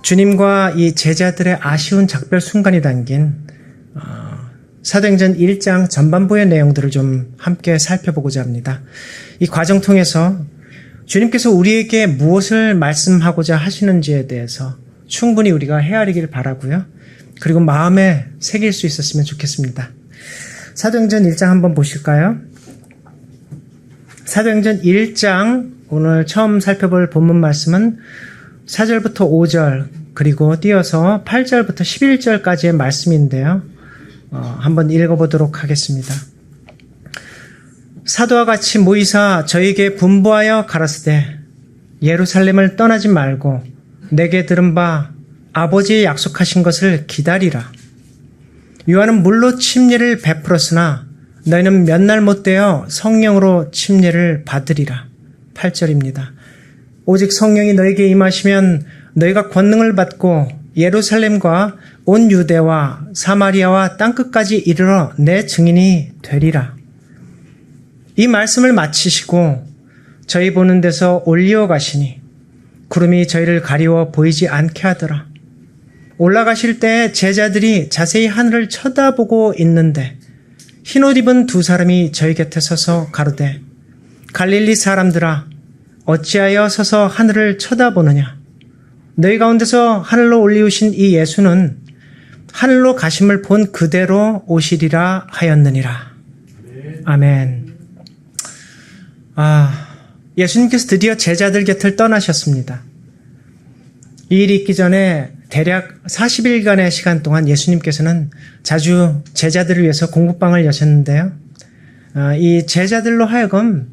주님과 이 제자들의 아쉬운 작별 순간이 담긴 사도행전 1장 전반부의 내용들을 좀 함께 살펴보고자 합니다. 이 과정 통해서 주님께서 우리에게 무엇을 말씀하고자 하시는지에 대해서 충분히 우리가 헤아리길 바라고요. 그리고 마음에 새길 수 있었으면 좋겠습니다. 사도행전 1장 한번 보실까요? 사도행전 1장 오늘 처음 살펴볼 본문 말씀은 4절부터 5절 그리고 띄어서 8절부터 11절까지의 말씀인데요. 한번 읽어보도록 하겠습니다. 사도와 같이 모이사 저에게 분부하여 가라사대 예루살렘을 떠나지 말고 내게 들은 바 아버지의 약속하신 것을 기다리라. 요한은 물로 침례를 베풀었으나 너희는 몇 날 못되어 성령으로 침례를 받으리라. 8절입니다. 오직 성령이 너에게 임하시면 너희가 권능을 받고 예루살렘과 온 유대와 사마리아와 땅끝까지 이르러 내 증인이 되리라. 이 말씀을 마치시고 저희 보는 데서 올리어 가시니 구름이 저희를 가리워 보이지 않게 하더라. 올라가실 때 제자들이 자세히 하늘을 쳐다보고 있는데 흰옷 입은 두 사람이 저희 곁에 서서 가로되 갈릴리 사람들아 어찌하여 서서 하늘을 쳐다보느냐. 너희 가운데서 하늘로 올리우신 이 예수는 하늘로 가심을 본 그대로 오시리라 하였느니라. 아멘. 예수님께서 드디어 제자들 곁을 떠나셨습니다. 이 일이 있기 전에 대략 40일간의 시간 동안 예수님께서는 자주 제자들을 위해서 공부방을 여셨는데요. 이 제자들로 하여금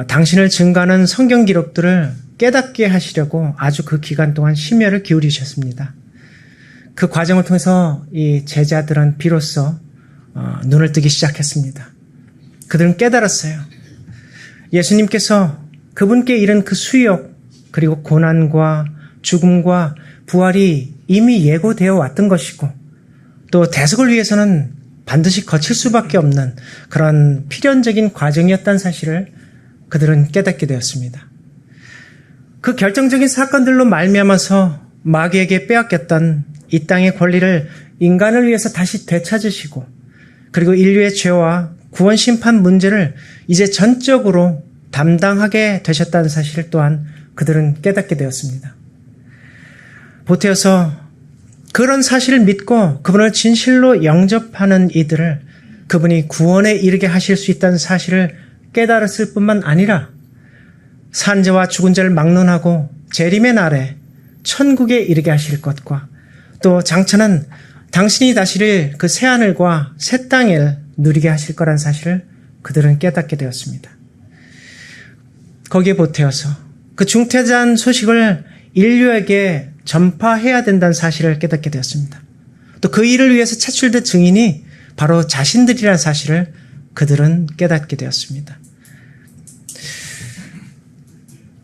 당신을 증거하는 성경 기록들을 깨닫게 하시려고 아주 그 기간 동안 심혈을 기울이셨습니다. 그 과정을 통해서 이 제자들은 비로소 눈을 뜨기 시작했습니다. 그들은 깨달았어요. 예수님께서 그분께 이른 그 수욕 그리고 고난과 죽음과 부활이 이미 예고되어 왔던 것이고 또 대속을 위해서는 반드시 거칠 수밖에 없는 그런 필연적인 과정이었다는 사실을 그들은 깨닫게 되었습니다. 그 결정적인 사건들로 말미암아서 마귀에게 빼앗겼던 이 땅의 권리를 인간을 위해서 다시 되찾으시고 그리고 인류의 죄와 구원 심판 문제를 이제 전적으로 담당하게 되셨다는 사실을 또한 그들은 깨닫게 되었습니다. 보태어서 그런 사실을 믿고 그분을 진실로 영접하는 이들을 그분이 구원에 이르게 하실 수 있다는 사실을 깨달았을 뿐만 아니라 산자와 죽은 자를 막론하고 재림의 날에 천국에 이르게 하실 것과 또 장차는 당신이 다스릴 그 새하늘과 새 땅을 누리게 하실 거란 사실을 그들은 깨닫게 되었습니다. 거기에 보태어서 그 중태자한 소식을 인류에게 전파해야 된다는 사실을 깨닫게 되었습니다. 또 그 일을 위해서 차출된 증인이 바로 자신들이라는 사실을 그들은 깨닫게 되었습니다.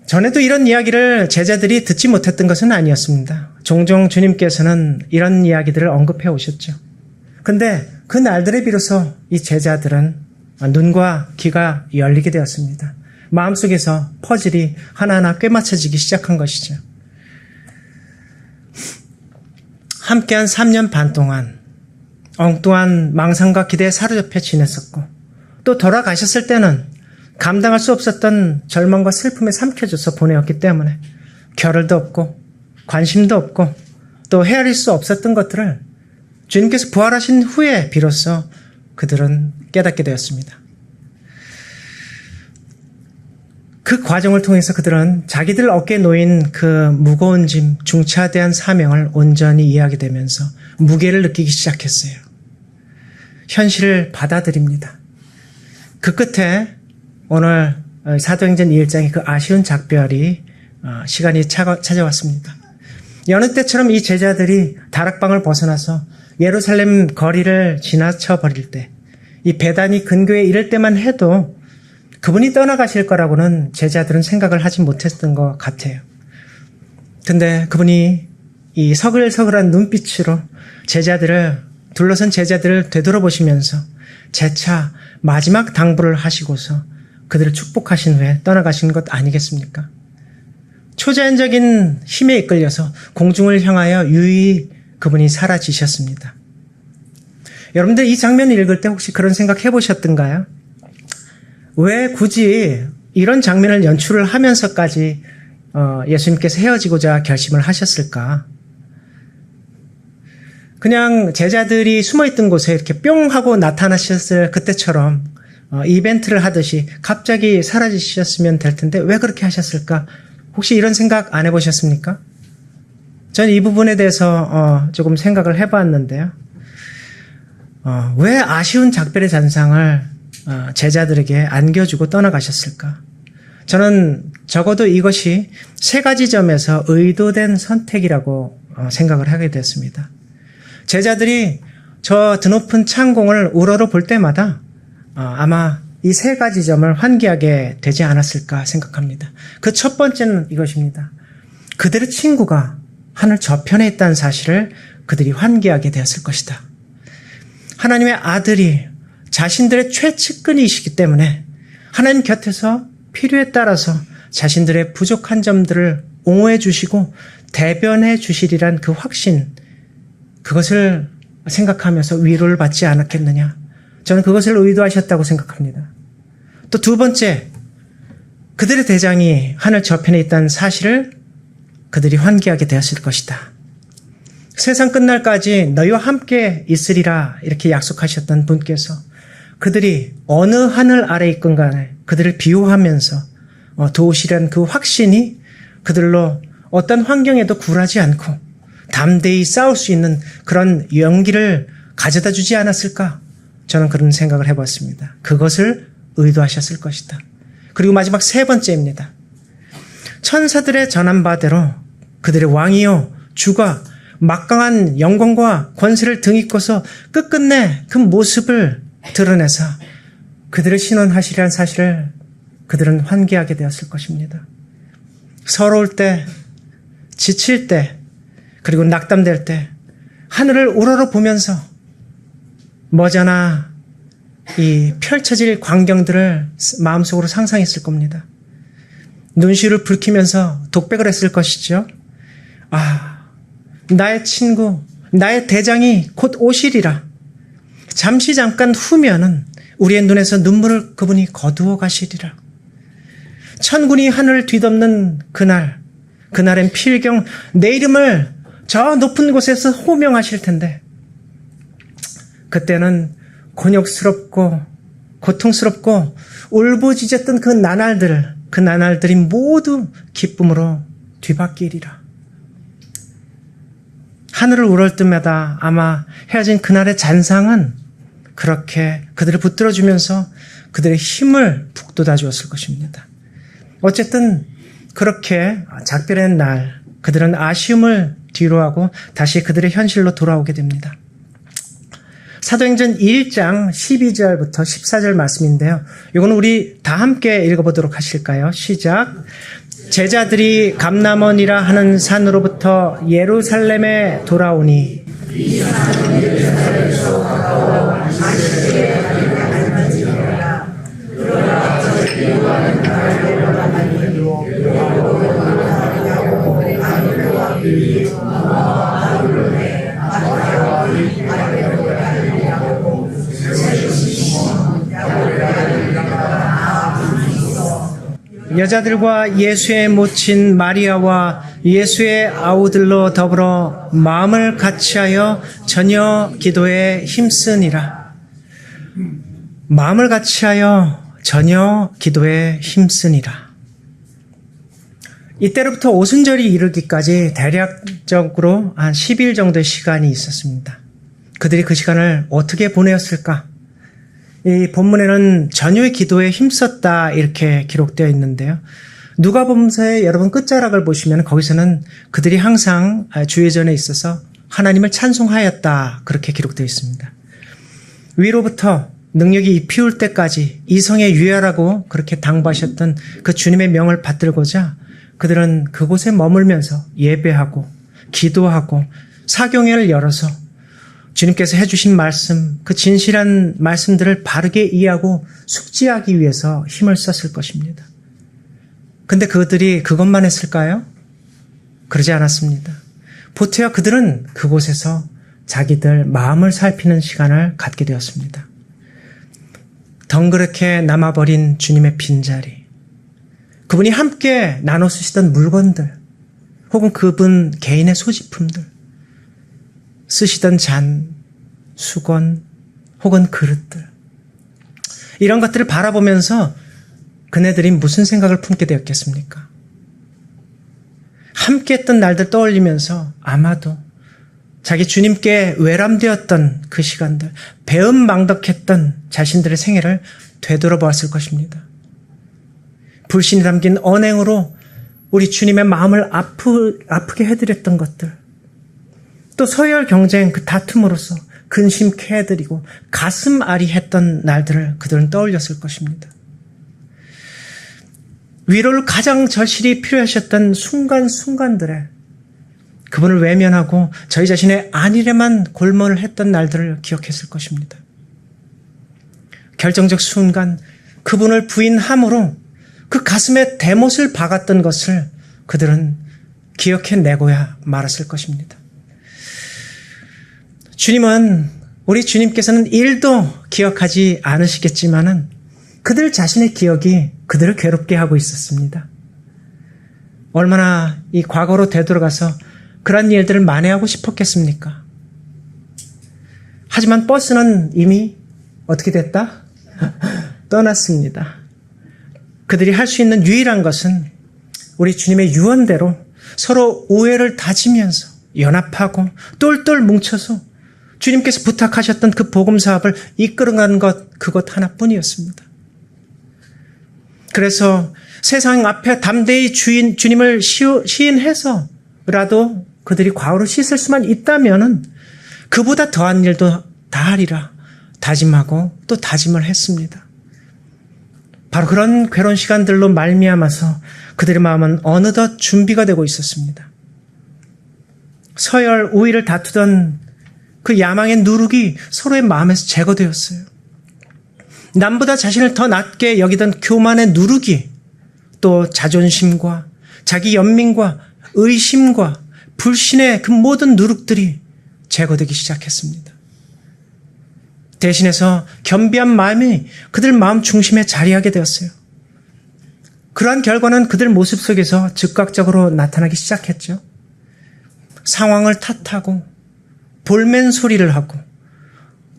전에도 이런 이야기를 제자들이 듣지 못했던 것은 아니었습니다. 종종 주님께서는 이런 이야기들을 언급해 오셨죠. 근데 그 날들에 비로소 이 제자들은 눈과 귀가 열리게 되었습니다. 마음속에서 퍼즐이 하나하나 꿰맞춰지기 시작한 것이죠. 함께한 3년 반 동안 엉뚱한 망상과 기대에 사로잡혀 지냈었고 또 돌아가셨을 때는 감당할 수 없었던 절망과 슬픔에 삼켜져서 보내었기 때문에 겨를도 없고 관심도 없고 또 헤아릴 수 없었던 것들을 주님께서 부활하신 후에 비로소 그들은 깨닫게 되었습니다. 그 과정을 통해서 그들은 자기들 어깨에 놓인 그 무거운 짐, 중차대한 사명을 온전히 이해하게 되면서 무게를 느끼기 시작했어요. 현실을 받아들입니다. 그 끝에 오늘 사도행전 1장의 그 아쉬운 작별이 시간이 찾아왔습니다. 여느 때처럼 이 제자들이 다락방을 벗어나서 예루살렘 거리를 지나쳐 버릴 때, 이 베다니 근교에 이를 때만 해도 그분이 떠나가실 거라고는 제자들은 생각을 하지 못했던 것 같아요. 근데 그분이 이 서글서글한 눈빛으로 둘러선 제자들을 되돌아보시면서 재차 마지막 당부를 하시고서 그들을 축복하신 후에 떠나가신 것 아니겠습니까? 초자연적인 힘에 이끌려서 공중을 향하여 유유히 그분이 사라지셨습니다. 여러분들 이 장면을 읽을 때 혹시 그런 생각 해보셨던가요? 왜 굳이 이런 장면을 연출을 하면서까지 예수님께서 헤어지고자 결심을 하셨을까? 그냥 제자들이 숨어있던 곳에 이렇게 뿅 하고 나타나셨을 그때처럼 이벤트를 하듯이 갑자기 사라지셨으면 될 텐데 왜 그렇게 하셨을까? 혹시 이런 생각 안 해보셨습니까? 저는 이 부분에 대해서 조금 생각을 해봤는데요. 왜 아쉬운 작별의 잔상을 제자들에게 안겨주고 떠나가셨을까? 저는 적어도 이것이 세 가지 점에서 의도된 선택이라고 생각을 하게 됐습니다. 제자들이 저 드높은 창공을 우러러 볼 때마다 아마 이 세 가지 점을 환기하게 되지 않았을까 생각합니다. 그 첫 번째는 이것입니다. 그들의 친구가 하늘 저편에 있다는 사실을 그들이 환기하게 되었을 것이다. 하나님의 아들이 자신들의 최측근이시기 때문에 하나님 곁에서 필요에 따라서 자신들의 부족한 점들을 옹호해 주시고 대변해 주시리란 그 확신, 그것을 생각하면서 위로를 받지 않았겠느냐. 저는 그것을 의도하셨다고 생각합니다. 또 두 번째, 그들의 대장이 하늘 저편에 있다는 사실을 그들이 환기하게 되었을 것이다. 세상 끝날까지 너희와 함께 있으리라 이렇게 약속하셨던 분께서 그들이 어느 하늘 아래 있건 간에 그들을 비호하면서 도우시려는 그 확신이 그들로 어떤 환경에도 굴하지 않고 담대히 싸울 수 있는 그런 용기를 가져다 주지 않았을까? 저는 그런 생각을 해봤습니다. 그것을 의도하셨을 것이다. 그리고 마지막 세 번째입니다. 천사들의 전한 바대로 그들의 왕이요 주가 막강한 영광과 권세를 등입고서 끝끝내 그 모습을 드러내서 그들을 신원하시리라는 사실을 그들은 환기하게 되었을 것입니다. 서러울 때, 지칠 때, 그리고 낙담될 때 하늘을 우러러 보면서 머지않아 이 펼쳐질 광경들을 마음속으로 상상했을 겁니다. 눈시울을 붉히면서 독백을 했을 것이죠. 나의 친구, 나의 대장이 곧 오시리라. 잠시 잠깐 후면은 우리의 눈에서 눈물을 그분이 거두어 가시리라. 천군이 하늘을 뒤덮는 그날엔 필경 내 이름을 저 높은 곳에서 호명하실 텐데 그때는 곤욕스럽고 고통스럽고 울부짖었던 그 나날들이 모두 기쁨으로 뒤바뀌리라. 하늘을 우러럴 때마다 아마 헤어진 그날의 잔상은 그렇게 그들을 붙들어주면서 그들의 힘을 북돋아 주었을 것입니다. 어쨌든 그렇게 작별의 날 그들은 아쉬움을 뒤로하고 다시 그들의 현실로 돌아오게 됩니다. 사도행전 1장 12절부터 14절 말씀인데요. 이거는 우리 다 함께 읽어보도록 하실까요? 시작. 제자들이 감람원이라 하는 산으로부터 예루살렘에 돌아오니 여자들과 예수의 모친 마리아와 예수의 아우들로 더불어 마음을 같이하여 전혀 기도에 힘쓰니라. 마음을 같이하여 전혀 기도에 힘쓰니라. 이때로부터 오순절이 이르기까지 대략적으로 한 10일 정도의 시간이 있었습니다. 그들이 그 시간을 어떻게 보내었을까? 이 본문에는 전혀의 기도에 힘썼다 이렇게 기록되어 있는데요. 누가복음서의 여러분 끝자락을 보시면 거기서는 그들이 항상 주의전에 있어서 하나님을 찬송하였다 그렇게 기록되어 있습니다. 위로부터 능력이 입히울 때까지 이성에 유의하라고 그렇게 당부하셨던 그 주님의 명을 받들고자 그들은 그곳에 머물면서 예배하고 기도하고 사경회를 열어서 주님께서 해주신 말씀, 그 진실한 말씀들을 바르게 이해하고 숙지하기 위해서 힘을 썼을 것입니다. 근데 그들이 그것만 했을까요? 그러지 않았습니다. 보태어 그들은 그곳에서 자기들 마음을 살피는 시간을 갖게 되었습니다. 덩그렇게 남아버린 주님의 빈자리, 그분이 함께 나눠 쓰시던 물건들, 혹은 그분 개인의 소지품들, 쓰시던 잔, 수건, 혹은 그릇들, 이런 것들을 바라보면서 그네들이 무슨 생각을 품게 되었겠습니까? 함께 했던 날들 떠올리면서 아마도 자기 주님께 외람되었던 그 시간들, 배은망덕했던 자신들의 생애를 되돌아보았을 것입니다. 불신이 담긴 언행으로 우리 주님의 마음을 아프게 해드렸던 것들, 또 서열 경쟁 그 다툼으로서 근심케 해드리고 가슴 아리했던 날들을 그들은 떠올렸을 것입니다. 위로를 가장 절실히 필요하셨던 순간순간들에 그분을 외면하고 저희 자신의 안일에만 골몰을 했던 날들을 기억했을 것입니다. 결정적 순간 그분을 부인함으로 그 가슴에 대못을 박았던 것을 그들은 기억해내고야 말았을 것입니다. 주님은, 우리 주님께서는 1도 기억하지 않으시겠지만은 그들 자신의 기억이 그들을 괴롭게 하고 있었습니다. 얼마나 이 과거로 되돌아가서 그런 일들을 만회하고 싶었겠습니까? 하지만 버스는 이미 어떻게 됐다? 떠났습니다. 그들이 할 수 있는 유일한 것은 우리 주님의 유언대로 서로 우애를 다지면서 연합하고 똘똘 뭉쳐서 주님께서 부탁하셨던 그 복음 사업을 이끌어가는 것, 그것 하나뿐이었습니다. 그래서 세상 앞에 담대히 주님을 시인해서라도 그들이 과오를 씻을 수만 있다면은 그보다 더한 일도 다 하리라 다짐하고 또 다짐을 했습니다. 바로 그런 괴로운 시간들로 말미암아서 그들의 마음은 어느덧 준비가 되고 있었습니다. 서열 우위를 다투던 그 야망의 누룩이 서로의 마음에서 제거되었어요. 남보다 자신을 더 낮게 여기던 교만의 누룩이 또 자존심과 자기 연민과 의심과 불신의 그 모든 누룩들이 제거되기 시작했습니다. 대신해서 겸비한 마음이 그들 마음 중심에 자리하게 되었어요. 그러한 결과는 그들 모습 속에서 즉각적으로 나타나기 시작했죠. 상황을 탓하고 볼멘 소리를 하고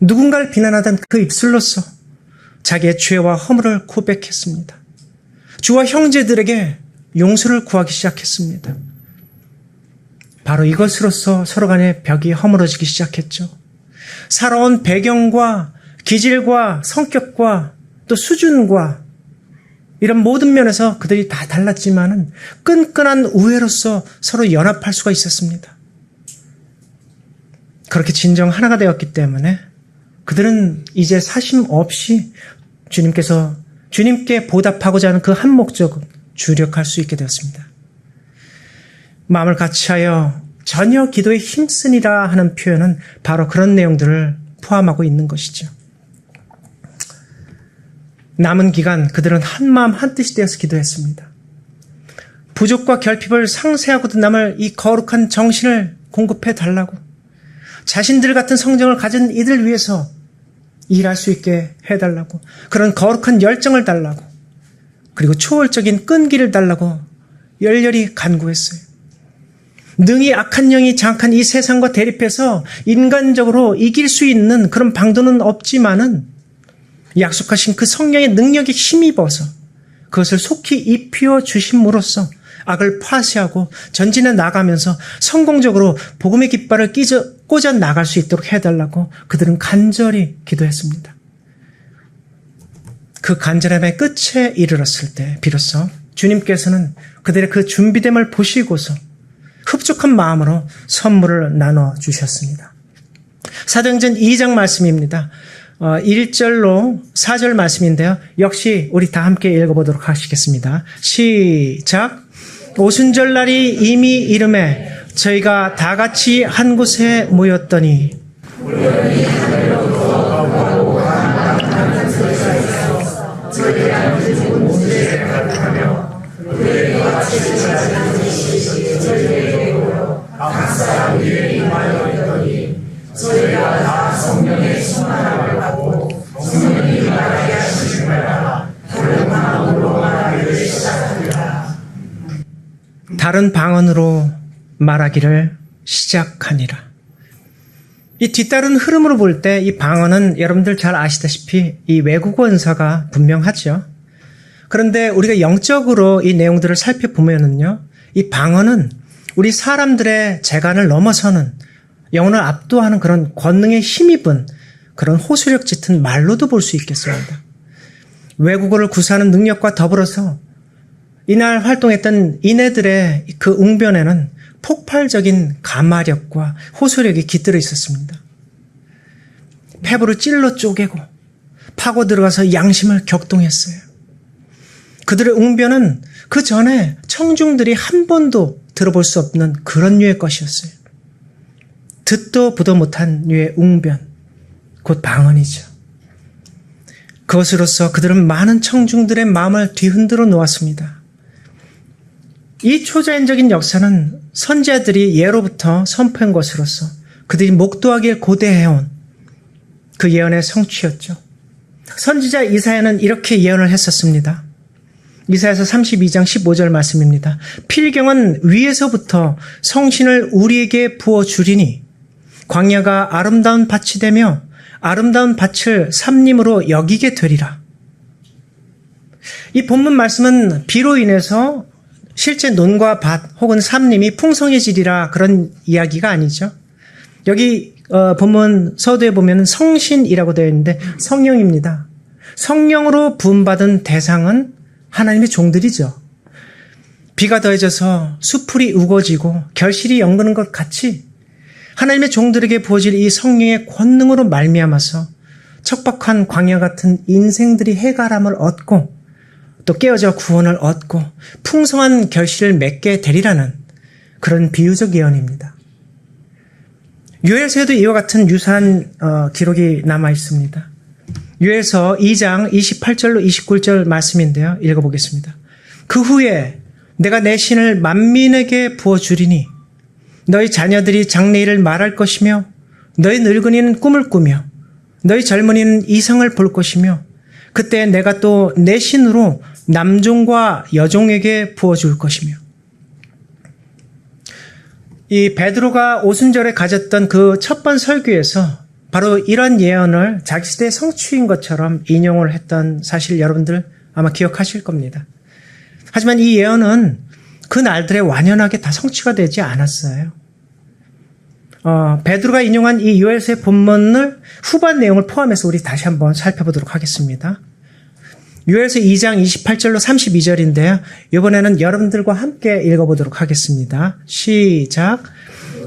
누군가를 비난하던 그 입술로서 자기의 죄와 허물을 고백했습니다. 주와 형제들에게 용서를 구하기 시작했습니다. 바로 이것으로써 서로 간의 벽이 허물어지기 시작했죠. 살아온 배경과 기질과 성격과 또 수준과 이런 모든 면에서 그들이 다 달랐지만은 끈끈한 우애로서 서로 연합할 수가 있었습니다. 그렇게 진정 하나가 되었기 때문에 그들은 이제 사심 없이 주님께 보답하고자 하는 그 한 목적을 주력할 수 있게 되었습니다. 마음을 같이하여 전혀 기도에 힘쓰니라 하는 표현은 바로 그런 내용들을 포함하고 있는 것이죠. 남은 기간 그들은 한마음 한뜻이 되어서 기도했습니다. 부족과 결핍을 상쇄하고도 남을 이 거룩한 정신을 공급해 달라고, 자신들 같은 성정을 가진 이들 위해서 일할 수 있게 해달라고, 그런 거룩한 열정을 달라고, 그리고 초월적인 끈기를 달라고 열렬히 간구했어요. 능히 악한 영이 장악한 이 세상과 대립해서 인간적으로 이길 수 있는 그런 방도는 없지만은 약속하신 그 성령의 능력에 힘입어서 그것을 속히 입히어 주심으로써 악을 파쇄하고 전진해 나가면서 성공적으로 복음의 깃발을 꽂아 나갈 수 있도록 해달라고 그들은 간절히 기도했습니다. 그 간절함의 끝에 이르렀을 때 비로소 주님께서는 그들의 그 준비됨을 보시고서 흡족한 마음으로 선물을 나눠주셨습니다. 사도행전 2장 말씀입니다. 1절로 4절 말씀인데요. 역시 우리 다 함께 읽어보도록 하시겠습니다. 시작. 오순절날이 이미 이름에 저희가 다 같이 한 곳에 모였더니 저희가 다른 방언으로 말하기를 시작하니라. 이 뒤따른 흐름으로 볼 때 이 방언은 여러분들 잘 아시다시피 이 외국어 은사가 분명하죠. 그런데 우리가 영적으로 이 내용들을 살펴보면은요, 이 방언은 우리 사람들의 재간을 넘어서는, 영혼을 압도하는 그런 권능에 힘입은 그런 호소력 짙은 말로도 볼 수 있겠습니다. 외국어를 구사하는 능력과 더불어서 이날 활동했던 이네들의 그 웅변에는 폭발적인 가마력과 호소력이 깃들어 있었습니다. 폐부를 찔러 쪼개고 파고 들어가서 양심을 격동했어요. 그들의 웅변은 그 전에 청중들이 한 번도 들어볼 수 없는 그런 류의 것이었어요. 듣도 보도 못한 류의 웅변, 곧 방언이죠. 그것으로서 그들은 많은 청중들의 마음을 뒤흔들어 놓았습니다. 이 초자연적인 역사는 선지자들이 예로부터 선포한 것으로서 그들이 목도하기를 고대해온 그 예언의 성취였죠. 선지자 이사야는 이렇게 예언을 했었습니다. 이사야서 32장 15절 말씀입니다. 필경은 위에서부터 성신을 우리에게 부어주리니 광야가 아름다운 밭이 되며 아름다운 밭을 삼림으로 여기게 되리라. 이 본문 말씀은 비로 인해서 실제 논과 밭 혹은 삼림이 풍성해지리라 그런 이야기가 아니죠. 여기 본문 서두에 보면 성신이라고 되어 있는데 성령입니다. 성령으로 부음받은 대상은 하나님의 종들이죠. 비가 더해져서 수풀이 우거지고 결실이 연그는 것 같이 하나님의 종들에게 부어질 이 성령의 권능으로 말미암아서 척박한 광야 같은 인생들이 해갈함을 얻고 또 깨어져 구원을 얻고 풍성한 결실을 맺게 되리라는 그런 비유적 예언입니다. 요엘서에도 이와 같은 유사한 기록이 남아 있습니다. 요엘서 2장 28절로 29절 말씀인데요. 읽어보겠습니다. 그 후에 내가 내 신을 만민에게 부어주리니 너희 자녀들이 장래일을 말할 것이며 너희 늙은이는 꿈을 꾸며 너희 젊은이는 이성을 볼 것이며 그때 내가 또 내 신으로 남종과 여종에게 부어줄 것이며. 이 베드로가 오순절에 가졌던 그 첫 번 설교에서 바로 이런 예언을 자기 시대의 성취인 것처럼 인용을 했던 사실 여러분들 아마 기억하실 겁니다. 하지만 이 예언은 그 날들에 완연하게 다 성취가 되지 않았어요. 베드로가 인용한 이 요엘서의 본문을 후반 내용을 포함해서 우리 다시 한번 살펴보도록 하겠습니다. 요엘서 2장 28절로 32절인데요. 이번에는 여러분들과 함께 읽어보도록 하겠습니다. 시작.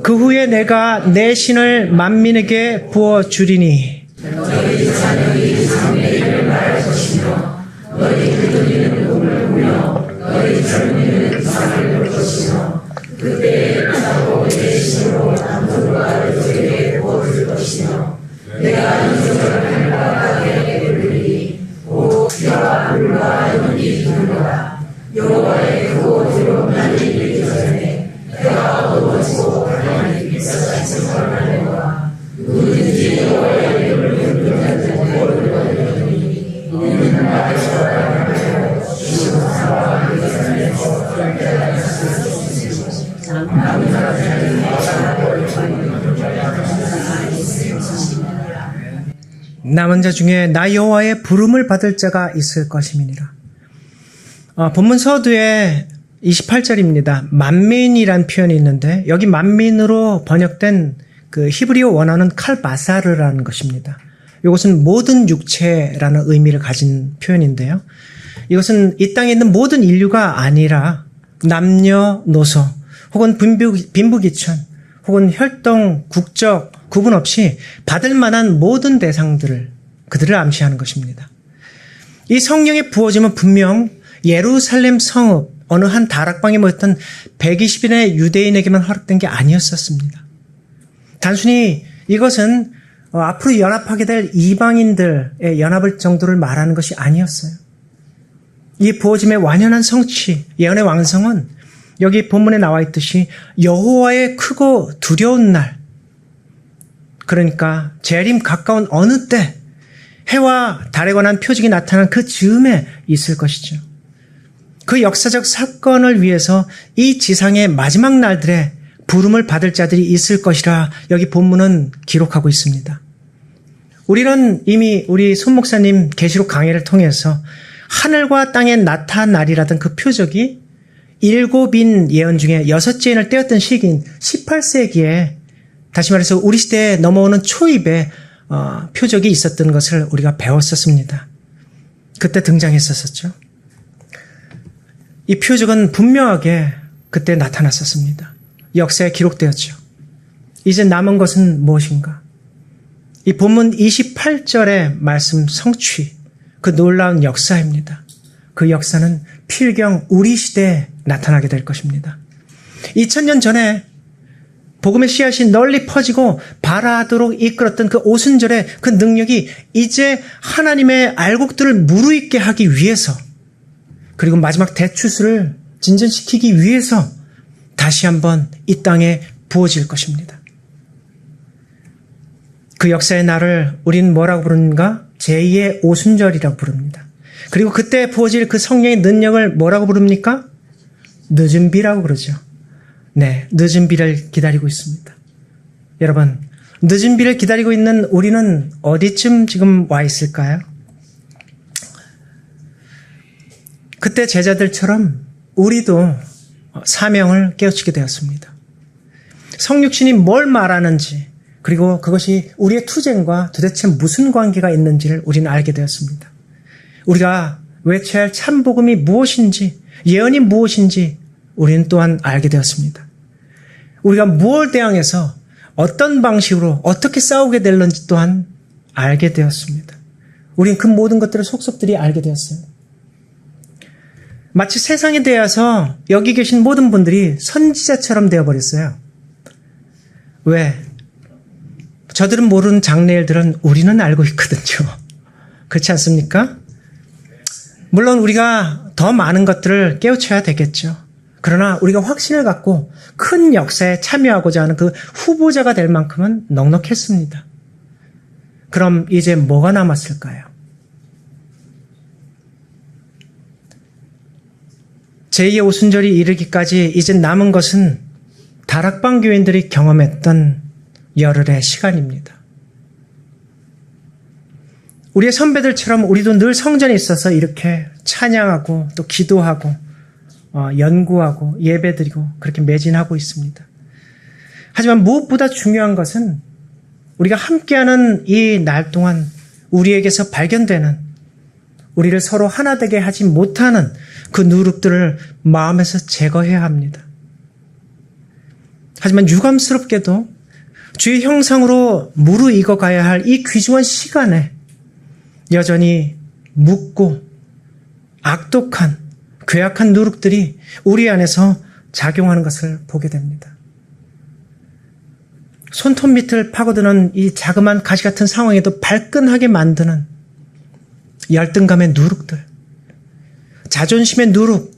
그 후에 내가 내 신을 만민에게 부어주리니 너희 자녀들이 장래일을 말할 것이며 너희 늙은이는 꿈을 꾸며 너희 젊은이는 이상을 볼 것이며 그때 나도 내 신으로 남종과 여종에게 부어줄 것이며 내가 인생을 한가하게 부르리니 오 비와 불과 연기 불러라 여호와의 그곳으로 날이 이르기 전에 해가 어두워지고 하나님께서 말씀하려고 누구든지 여호와의 이름을 부르는 자들이 이는 나에서 하나님께서 시온사와 예루살렘에서 결대하여 남은 자 중에 나 여호와의 부름을 받을 자가 있을 것임이니라. 본문 서두에 28절입니다. 만민이란 표현이 있는데 여기 만민으로 번역된 그 히브리어 원어는 칼바사르라는 것입니다. 이것은 모든 육체라는 의미를 가진 표현인데요. 이것은 이 땅에 있는 모든 인류가 아니라 남녀노소 혹은 빈부귀천 혹은 혈통, 국적 구분 없이 받을 만한 모든 대상들을 그들을 암시하는 것입니다. 이 성령의 부어짐은 분명 예루살렘 성읍 어느 한 다락방에 모였던 120인의 유대인에게만 허락된 게 아니었었습니다. 단순히 이것은 앞으로 연합하게 될 이방인들의 연합을 정도를 말하는 것이 아니었어요. 이 부어짐의 완연한 성취, 예언의 완성은 여기 본문에 나와 있듯이 여호와의 크고 두려운 날, 그러니까 재림 가까운 어느 때 해와 달에 관한 표징이 나타난 그 즈음에 있을 것이죠. 그 역사적 사건을 위해서 이 지상의 마지막 날들에 부름을 받을 자들이 있을 것이라 여기 본문은 기록하고 있습니다. 우리는 이미 우리 손 목사님 계시록 강해를 통해서 하늘과 땅에 나타나리라던 그 표적이 7인 예언 중에 6인을 떼었던 시기인 18세기에 다시 말해서 우리 시대에 넘어오는 초입에 표적이 있었던 것을 우리가 배웠었습니다. 그때 등장했었죠. 이 표적은 분명하게 그때 나타났었습니다. 역사에 기록되었죠. 이제 남은 것은 무엇인가? 이 본문 28절의 말씀 성취, 그 놀라운 역사입니다. 그 역사는 필경 우리 시대에 나타나게 될 것입니다. 2000년 전에 복음의 씨앗이 널리 퍼지고 발아하도록 이끌었던 그 오순절의 그 능력이 이제 하나님의 알곡들을 무르익게 하기 위해서, 그리고 마지막 대추수를 진전시키기 위해서 다시 한번 이 땅에 부어질 것입니다. 그 역사의 날을 우리는 뭐라고 부르는가? 제2의 오순절이라고 부릅니다. 그리고 그때 부어질 그 성령의 능력을 뭐라고 부릅니까? 늦은 비라고 그러죠. 네, 늦은 비를 기다리고 있습니다. 여러분, 늦은 비를 기다리고 있는 우리는 어디쯤 지금 와 있을까요? 그때 제자들처럼 우리도 사명을 깨우치게 되었습니다. 성육신이 뭘 말하는지, 그리고 그것이 우리의 투쟁과 도대체 무슨 관계가 있는지를 우리는 알게 되었습니다. 우리가 외쳐야 할 참복음이 무엇인지, 예언이 무엇인지 우리는 또한 알게 되었습니다. 우리가 무엇을 대항해서 어떤 방식으로 어떻게 싸우게 될는지 또한 알게 되었습니다. 우리는 그 모든 것들을 속속들이 알게 되었어요. 마치 세상에 대해서 여기 계신 모든 분들이 선지자처럼 되어버렸어요. 왜? 저들은 모르는 장래일들은 우리는 알고 있거든요. 그렇지 않습니까? 물론 우리가 더 많은 것들을 깨우쳐야 되겠죠. 그러나 우리가 확신을 갖고 큰 역사에 참여하고자 하는 그 후보자가 될 만큼은 넉넉했습니다. 그럼 이제 뭐가 남았을까요? 제2의 오순절이 이르기까지 이제 남은 것은 다락방 교인들이 경험했던 열흘의 시간입니다. 우리의 선배들처럼 우리도 늘 성전에 있어서 이렇게 찬양하고 또 기도하고 연구하고 예배드리고 그렇게 매진하고 있습니다. 하지만 무엇보다 중요한 것은 우리가 함께하는 이 날 동안 우리에게서 발견되는, 우리를 서로 하나 되게 하지 못하는 그 누룩들을 마음에서 제거해야 합니다. 하지만 유감스럽게도 주의 형상으로 무르익어 가야 할 이 귀중한 시간에 여전히 묻고 악독한 괴악한 누룩들이 우리 안에서 작용하는 것을 보게 됩니다. 손톱 밑을 파고드는 이 자그마한 가시 같은 상황에도 발끈하게 만드는 열등감의 누룩들, 자존심의 누룩,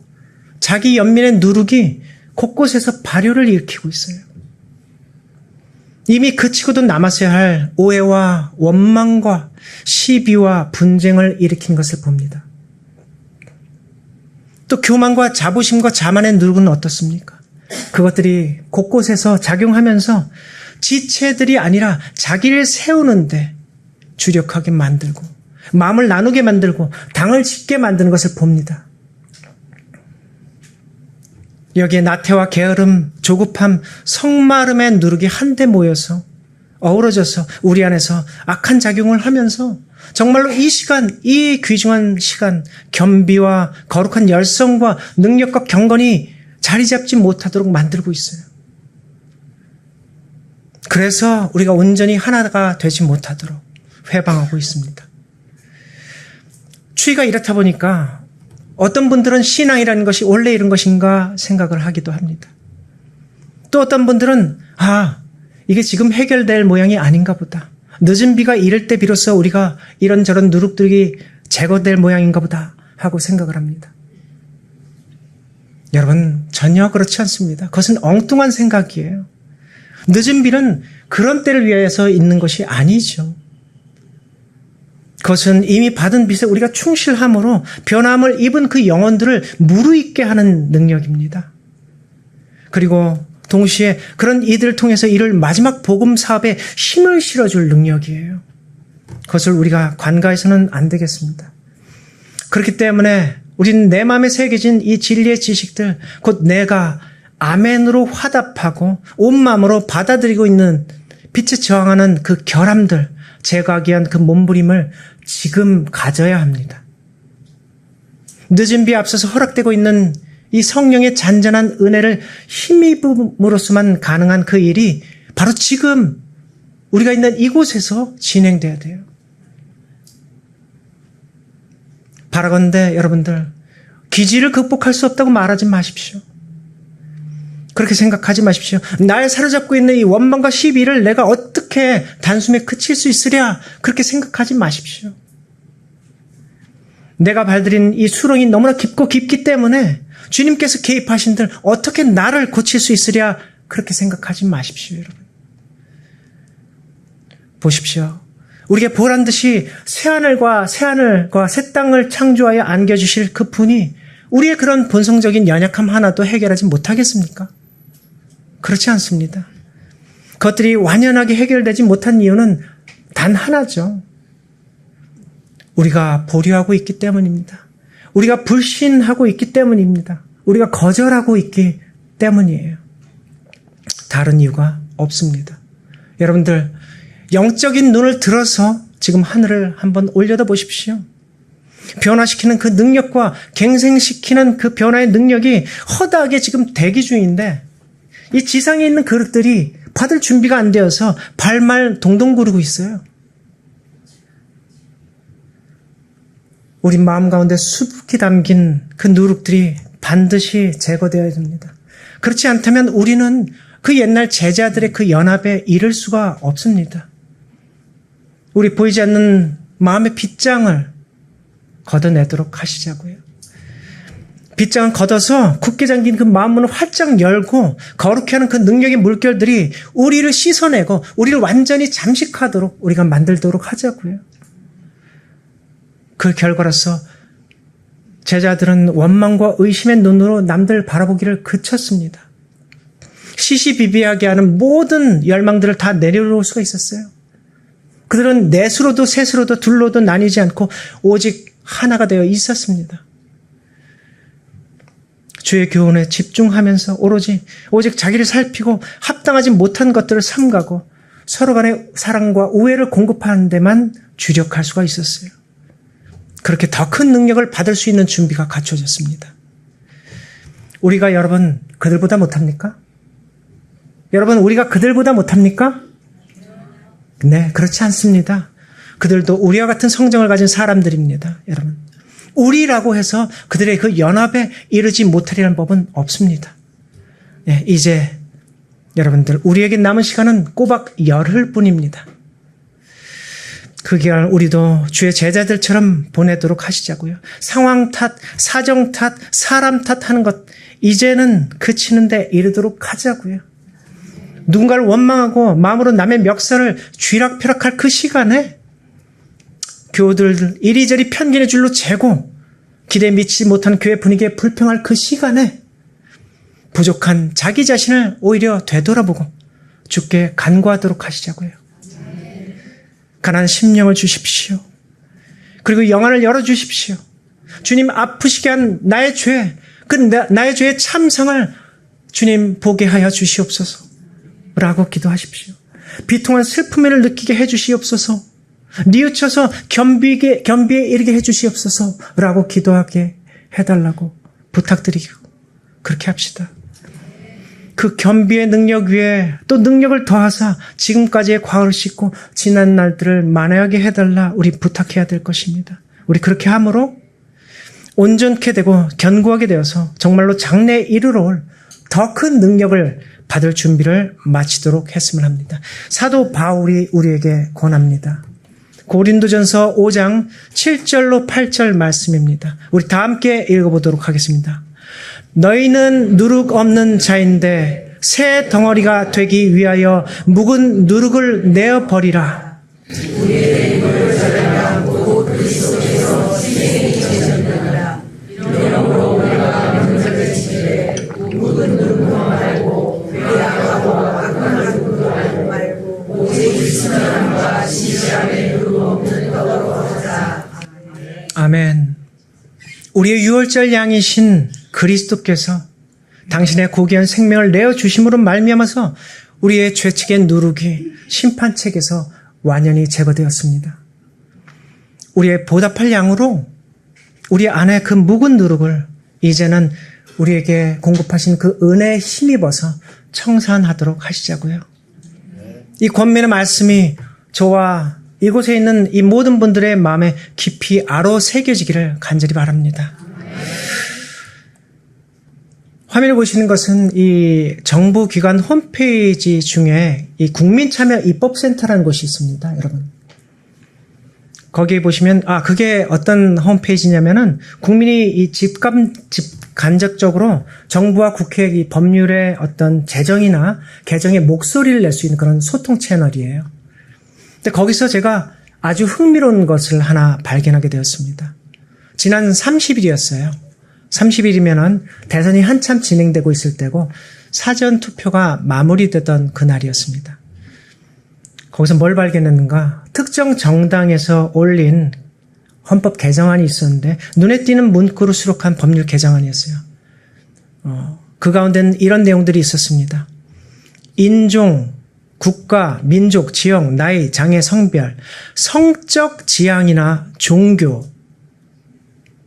자기 연민의 누룩이 곳곳에서 발효를 일으키고 있어요. 이미 그치고도 남았어야 할 오해와 원망과 시비와 분쟁을 일으킨 것을 봅니다. 또 교만과 자부심과 자만의 누룩은 어떻습니까? 그것들이 곳곳에서 작용하면서 지체들이 아니라 자기를 세우는데 주력하게 만들고 마음을 나누게 만들고 당을 짓게 만드는 것을 봅니다. 여기에 나태와 게으름, 조급함, 성마름의 누룩이 한데 모여서 어우러져서 우리 안에서 악한 작용을 하면서 정말로 이 시간, 이 귀중한 시간, 겸비와 거룩한 열성과 능력과 경건이 자리 잡지 못하도록 만들고 있어요. 그래서 우리가 온전히 하나가 되지 못하도록 회방하고 있습니다. 추위가 이렇다 보니까 어떤 분들은 신앙이라는 것이 원래 이런 것인가 생각을 하기도 합니다. 또 어떤 분들은 이게 지금 해결될 모양이 아닌가 보다. 늦은 비가 이를 때 비로소 우리가 이런저런 누룩들이 제거될 모양인가 보다 하고 생각을 합니다. 여러분, 전혀 그렇지 않습니다. 그것은 엉뚱한 생각이에요. 늦은 비는 그런 때를 위해서 있는 것이 아니죠. 그것은 이미 받은 빚에 우리가 충실함으로 변함을 입은 그 영혼들을 무르익게 하는 능력입니다. 그리고 동시에 그런 이들을 통해서 이를 마지막 복음 사업에 힘을 실어줄 능력이에요. 그것을 우리가 관가해서는 안 되겠습니다. 그렇기 때문에 우리는 내 마음에 새겨진 이 진리의 지식들, 곧 내가 아멘으로 화답하고 온 마음으로 받아들이고 있는 빛에 저항하는 그 결함들, 제거하기 위한 그 몸부림을 지금 가져야 합니다. 늦은 비에 앞서서 허락되고 있는 이 성령의 잔잔한 은혜를 힘입음으로써만 가능한 그 일이 바로 지금 우리가 있는 이곳에서 진행돼야 돼요. 바라건대 여러분들, 기지를 극복할 수 없다고 말하지 마십시오. 그렇게 생각하지 마십시오. 날 사로잡고 있는 이 원망과 시비를 내가 어떻게 단숨에 그칠 수 있으랴, 그렇게 생각하지 마십시오. 내가 발들인 이 수렁이 너무나 깊고 깊기 때문에 주님께서 개입하신들 어떻게 나를 고칠 수 있으랴, 그렇게 생각하지 마십시오. 여러분, 보십시오. 우리에게 보란듯이 새하늘과 새 땅을 창조하여 안겨주실 그 분이 우리의 그런 본성적인 연약함 하나도 해결하지 못하겠습니까? 그렇지 않습니다. 그것들이 완연하게 해결되지 못한 이유는 단 하나죠. 우리가 보류하고 있기 때문입니다. 우리가 불신하고 있기 때문입니다. 우리가 거절하고 있기 때문이에요. 다른 이유가 없습니다. 여러분들, 영적인 눈을 들어서 지금 하늘을 한번 올려다 보십시오. 변화시키는 그 능력과 갱생시키는 그 변화의 능력이 허다하게 지금 대기 중인데, 이 지상에 있는 그릇들이 받을 준비가 안 되어서 발말 동동 구르고 있어요. 우리 마음 가운데 수북히 담긴 그 누룩들이 반드시 제거되어야 됩니다. 그렇지 않다면 우리는 그 옛날 제자들의 그 연합에 이를 수가 없습니다. 우리 보이지 않는 마음의 빗장을 걷어내도록 하시자고요. 빗장을 걷어서 굳게 잠긴 그 마음문을 활짝 열고 거룩해 하는 그 능력의 물결들이 우리를 씻어내고 우리를 완전히 잠식하도록 우리가 만들도록 하자고요. 그 결과로서 제자들은 원망과 의심의 눈으로 남들 바라보기를 그쳤습니다. 시시비비하게 하는 모든 열망들을 다 내려놓을 수가 있었어요. 그들은 넷으로도 셋으로도 둘로도 나뉘지 않고 오직 하나가 되어 있었습니다. 주의 교훈에 집중하면서 오직 자기를 살피고 합당하지 못한 것들을 삼가고 서로 간의 사랑과 우애를 공급하는 데만 주력할 수가 있었어요. 그렇게 더 큰 능력을 받을 수 있는 준비가 갖춰졌습니다. 우리가 여러분 그들보다 못합니까? 여러분 우리가 그들보다 못합니까? 네, 그렇지 않습니다. 그들도 우리와 같은 성정을 가진 사람들입니다. 여러분, 우리라고 해서 그들의 그 연합에 이르지 못하리라는 법은 없습니다. 네, 이제 여러분들 우리에게 남은 시간은 꼬박 열흘 뿐입니다. 그 기간 우리도 주의 제자들처럼 보내도록 하시자고요. 상황 탓, 사정 탓, 사람 탓하는 것 이제는 그치는 데 이르도록 하자고요. 누군가를 원망하고 마음으로 남의 멱살을 쥐락펴락할 그 시간에 교우들 이리저리 편견의 줄로 재고 기대에 미치지 못한 교회 분위기에 불평할 그 시간에 부족한 자기 자신을 오히려 되돌아보고 주께 간구하도록 하시자고요. 가난한 심령을 주십시오. 그리고 영안을 열어주십시오. 주님 아프시게 한 나의 죄, 그 나의 죄의 참상을 주님 보게 하여 주시옵소서 라고 기도하십시오. 비통한 슬픔을 느끼게 해주시옵소서, 뉘우쳐서 겸비에 이르게 해주시옵소서 라고 기도하게 해달라고 부탁드리고 그렇게 합시다. 그 겸비의 능력 위에 또 능력을 더하사 지금까지의 과거를 씻고 지난 날들을 만회하게 해달라 우리 부탁해야 될 것입니다. 우리 그렇게 함으로 온전케 되고 견고하게 되어서 정말로 장래에 이르러 올 더 큰 능력을 받을 준비를 마치도록 했으면 합니다. 사도 바울이 우리에게 권합니다. 고린도전서 5장 7절로 8절 말씀입니다. 우리 다 함께 읽어보도록 하겠습니다. 너희는 누룩 없는 자인데 새 덩어리가 되기 위하여 묵은 누룩을 내어버리라. 우리의 힘을 자랑하고 아멘. 우리의 유월절 양이신 그리스도께서 당신의 고귀한 생명을 내어주심으로 말미암아서 우리의 죄책의 누룩이 심판책에서 완연히 제거되었습니다. 우리의 보답할 양으로 우리 안에 그 묵은 누룩을 이제는 우리에게 공급하신 그 은혜에 힘입어서 청산하도록 하시자고요. 이 권면의 말씀이 저와 이곳에 있는 이 모든 분들의 마음에 깊이 아로 새겨지기를 간절히 바랍니다. 화면에 보시는 것은 이 정부기관 홈페이지 중에 이 국민참여입법센터라는 곳이 있습니다, 여러분. 거기에 보시면, 그게 어떤 홈페이지냐면은 국민이 이 간접적으로 정부와 국회의 이 법률의 어떤 제정이나 개정에 목소리를 낼 수 있는 그런 소통 채널이에요. 근데 거기서 제가 아주 흥미로운 것을 하나 발견하게 되었습니다. 지난 30일이었어요. 30일이면은 대선이 한참 진행되고 있을 때고 사전 투표가 마무리되던 그날이었습니다. 거기서 뭘 발견했는가? 특정 정당에서 올린 헌법 개정안이 있었는데 눈에 띄는 문구로 수록한 법률 개정안이었어요. 그 가운데는 이런 내용들이 있었습니다. 인종, 국가, 민족, 지역, 나이, 장애, 성별, 성적 지향이나 종교,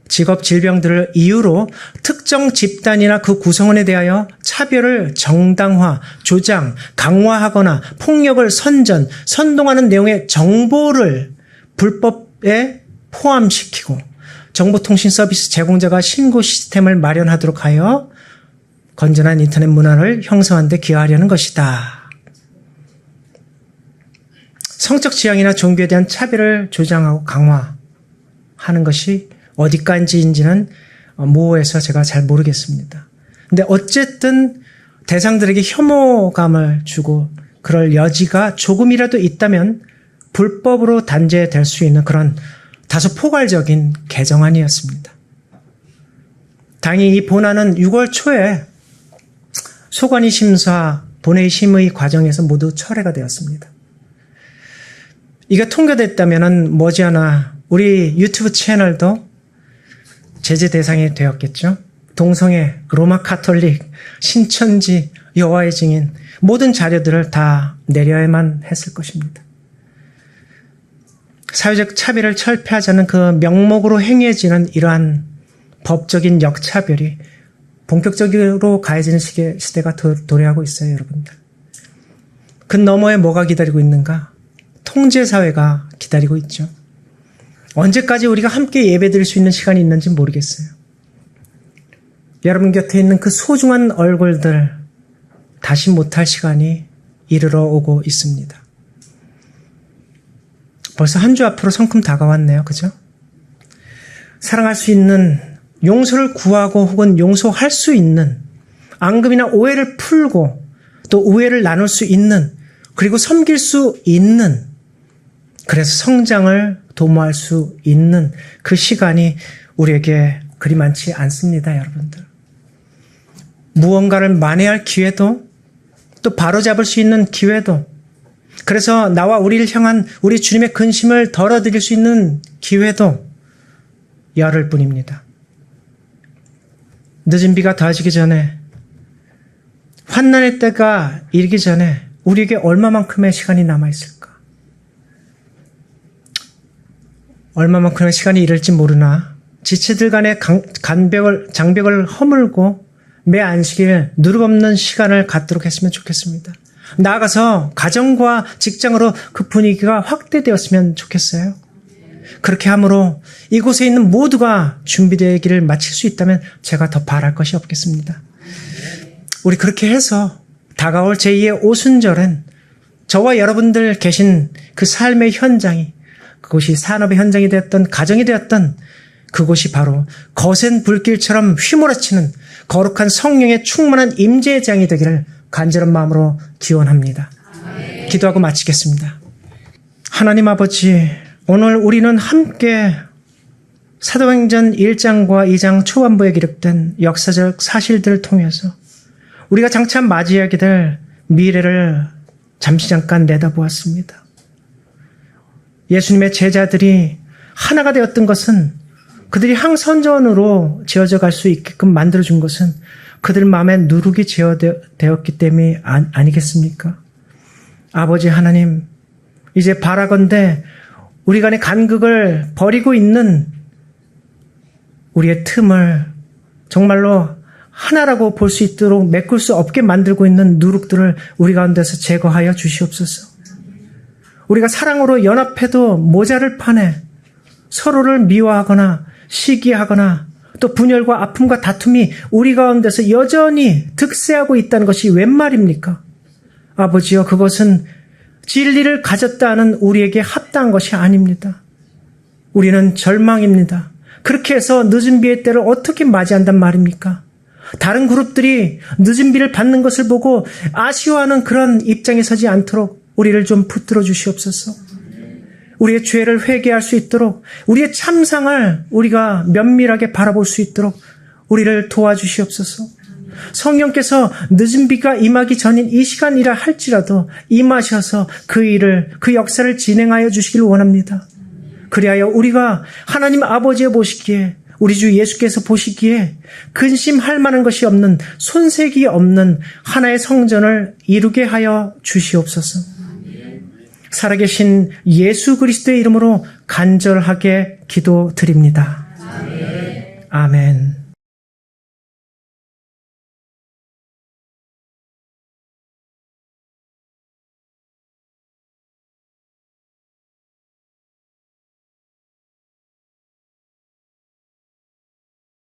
직업, 질병들을 이유로 특정 집단이나 그 구성원에 대하여 차별을 정당화, 조장, 강화하거나 폭력을 선동하는 내용의 정보를 불법에 포함시키고 정보통신 서비스 제공자가 신고 시스템을 마련하도록 하여 건전한 인터넷 문화를 형성하는 데 기여하려는 것이다. 성적 지향이나 종교에 대한 차별을 조장하고 강화하는 것이 어디까지인지는 모호해서 제가 잘 모르겠습니다. 근데 어쨌든 대상들에게 혐오감을 주고 그럴 여지가 조금이라도 있다면 불법으로 단죄될 수 있는 그런 다소 포괄적인 개정안이었습니다. 다행히 이 본안은 6월 초에 소관위 심사, 본회의 심의 과정에서 모두 철회가 되었습니다. 이게 통과됐다면 머지않아 우리 유튜브 채널도 제재 대상이 되었겠죠. 동성애, 로마 카톨릭, 신천지, 여호와의 증인 모든 자료들을 다 내려야만 했을 것입니다. 사회적 차별을 철폐하자는 그 명목으로 행해지는 이러한 법적인 역차별이 본격적으로 가해지는 시대가 도래하고 있어요, 여러분들. 그 너머에 뭐가 기다리고 있는가? 통제사회가 기다리고 있죠. 언제까지 우리가 함께 예배드릴 수 있는 시간이 있는지 모르겠어요. 여러분 곁에 있는 그 소중한 얼굴들 다시 못할 시간이 이르러 오고 있습니다. 벌써 한 주 앞으로 성큼 다가왔네요. 그죠? 사랑할 수 있는, 용서를 구하고 혹은 용서할 수 있는, 앙금이나 오해를 풀고 또 우애를 나눌 수 있는, 그리고 섬길 수 있는, 그래서 성장을 도모할 수 있는 그 시간이 우리에게 그리 많지 않습니다, 여러분들. 무언가를 만회할 기회도 또 바로잡을 수 있는 기회도 그래서 나와 우리를 향한 우리 주님의 근심을 덜어드릴 수 있는 기회도 열흘 뿐입니다. 늦은 비가 더해지기 전에 환난의 때가 이르기 전에 우리에게 얼마만큼의 시간이 남아있을까? 얼마만큼의 시간이 이를지 모르나 지체들 간의 장벽을 허물고 매 안식일 누룩 없는 시간을 갖도록 했으면 좋겠습니다. 나아가서 가정과 직장으로 그 분위기가 확대되었으면 좋겠어요. 그렇게 함으로 이곳에 있는 모두가 준비되기를 마칠 수 있다면 제가 더 바랄 것이 없겠습니다. 우리 그렇게 해서 다가올 제2의 오순절엔 저와 여러분들 계신 그 삶의 현장이 그곳이 산업의 현장이 되었던 가정이 되었던 그곳이 바로 거센 불길처럼 휘몰아치는 거룩한 성령의 충만한 임재의 장이 되기를 간절한 마음으로 기원합니다. 기도하고 마치겠습니다. 하나님 아버지, 오늘 우리는 함께 사도행전 1장과 2장 초반부에 기록된 역사적 사실들을 통해서 우리가 장차 맞이하게 될 미래를 잠시 잠깐 내다보았습니다. 예수님의 제자들이 하나가 되었던 것은, 그들이 항선전으로 지어져 갈 수 있게끔 만들어준 것은 그들 마음에 누룩이 제어되었기 때문이 아니겠습니까? 아버지 하나님, 이제 바라건대 우리 간의 간극을 버리고 있는 우리의 틈을 정말로 하나라고 볼 수 있도록 메꿀 수 없게 만들고 있는 누룩들을 우리 가운데서 제거하여 주시옵소서. 우리가 사랑으로 연합해도 모자를 파내 서로를 미워하거나 시기하거나 또 분열과 아픔과 다툼이 우리 가운데서 여전히 득세하고 있다는 것이 웬 말입니까? 아버지여, 그것은 진리를 가졌다는 우리에게 합당한 것이 아닙니다. 우리는 절망입니다. 그렇게 해서 늦은 비의 때를 어떻게 맞이한단 말입니까? 다른 그룹들이 늦은 비를 받는 것을 보고 아쉬워하는 그런 입장에 서지 않도록 우리를 좀 붙들어 주시옵소서. 우리의 죄를 회개할 수 있도록, 우리의 참상을 우리가 면밀하게 바라볼 수 있도록 우리를 도와주시옵소서. 성령께서 늦은 비가 임하기 전인 이 시간이라 할지라도 임하셔서 그 역사를 진행하여 주시길 원합니다. 그리하여 우리가 하나님 아버지의 보시기에, 우리 주 예수께서 보시기에 근심할 만한 것이 없는, 손색이 없는 하나의 성전을 이루게 하여 주시옵소서. 살아계신 예수 그리스도의 이름으로 간절하게 기도드립니다. 아멘.